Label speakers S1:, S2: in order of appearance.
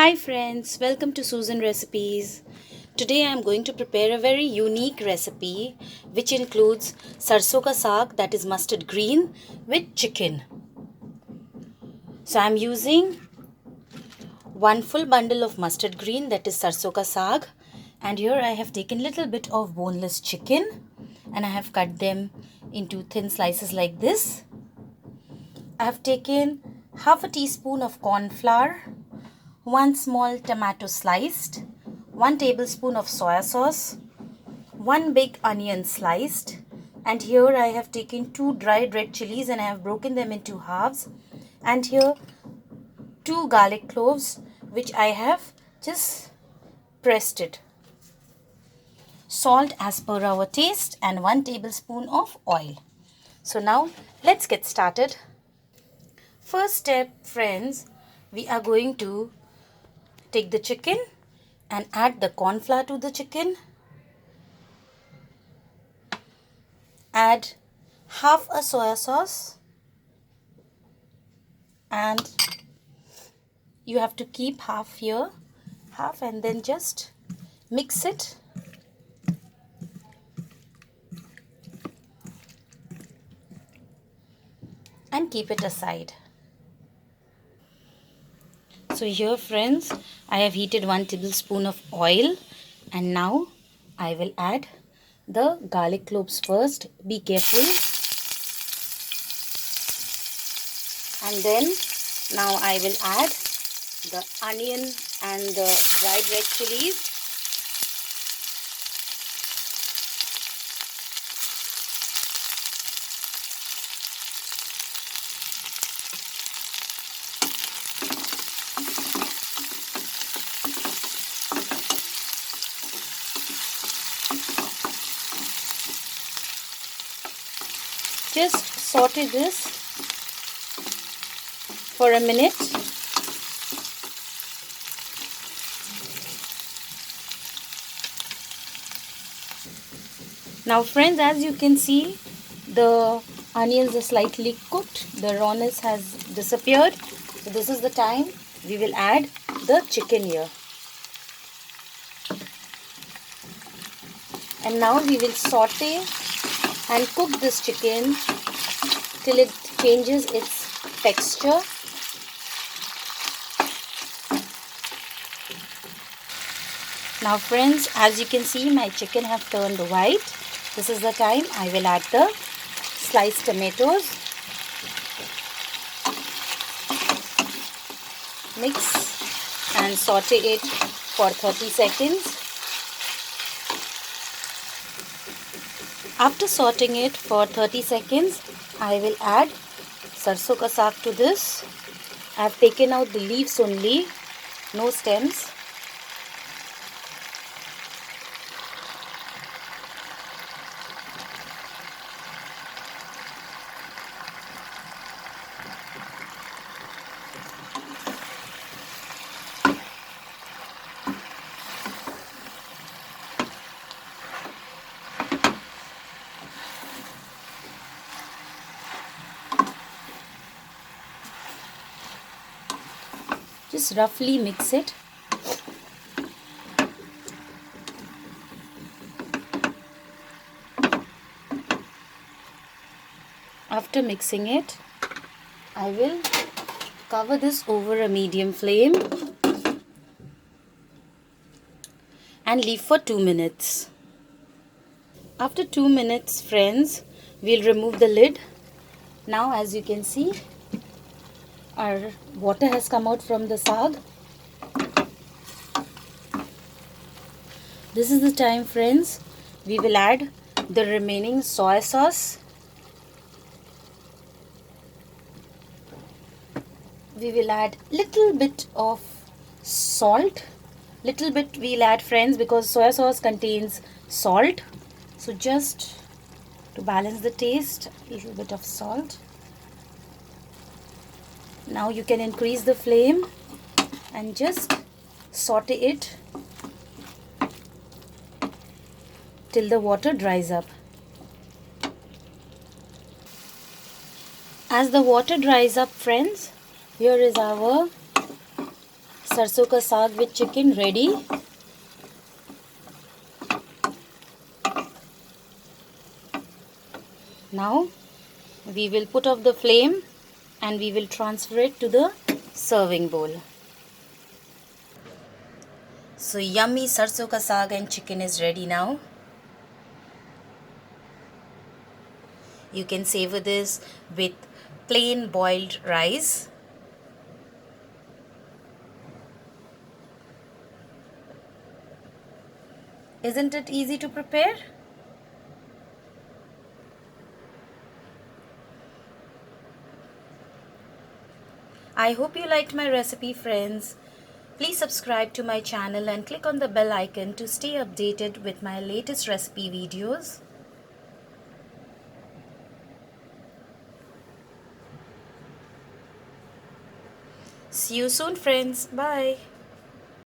S1: Hi friends, welcome to Susan Recipes. Today I am going to prepare a very unique recipe which includes sarson ka saag, that is mustard green, with chicken. So I am using one full bundle of mustard green, that is sarson ka saag, and here I have taken little bit of boneless chicken and I have cut them into thin slices like this. I have taken half a teaspoon of corn flour, 1 small tomato sliced, 1 tablespoon of soya sauce, 1 big onion sliced, and here I have taken 2 dried red chilies and I have broken them into halves, and here 2 garlic cloves which I have just pressed it. Salt as per our taste and 1 tablespoon of oil. So now let's get started. First step, friends, we are going to take the chicken and add the corn flour to the chicken. Add half a soya sauce and you have to keep half here, half, and then just mix it. And keep it aside. So here friends, I have heated 1 tablespoon of oil and now I will add the garlic cloves first. Be careful. And then now I will add the onion and the dried red chilies. Just saute this for a minute. Now friends, as you can see, the onions are slightly cooked. The rawness has disappeared. So this is the time we will add the chicken here. And now we will saute and cook this chicken till it changes its texture. Now friends, as you can see, my chicken have turned white. This is the time I will add the sliced tomatoes. Mix and saute it for 30 seconds. After sauteing it for 30 seconds, I will add sarson ka saag to this. I have taken out the leaves only, no stems. Just roughly mix it. After mixing it, I will cover this over a medium flame and leave for 2 minutes. After 2 minutes, friends, we'll remove the lid. Now as you can see, our water has come out from the saag. This is the time, friends, we will add the remaining soy sauce. We will add little bit of salt. Little bit we'll add, friends, because soy sauce contains salt. So just to balance the taste, a little bit of salt. Now you can increase the flame and just saute it till the water dries up. As the water dries up, friends, here is our सरसों का साग with chicken ready. Now we will put off the flame and we will transfer it to the serving bowl. So yummy sarson ka saag and chicken is ready now. You can savor this with plain boiled rice. Isn't it easy to prepare? I hope you liked my recipe, friends. Please subscribe to my channel and click on the bell icon to stay updated with my latest recipe videos. See you soon, friends. Bye.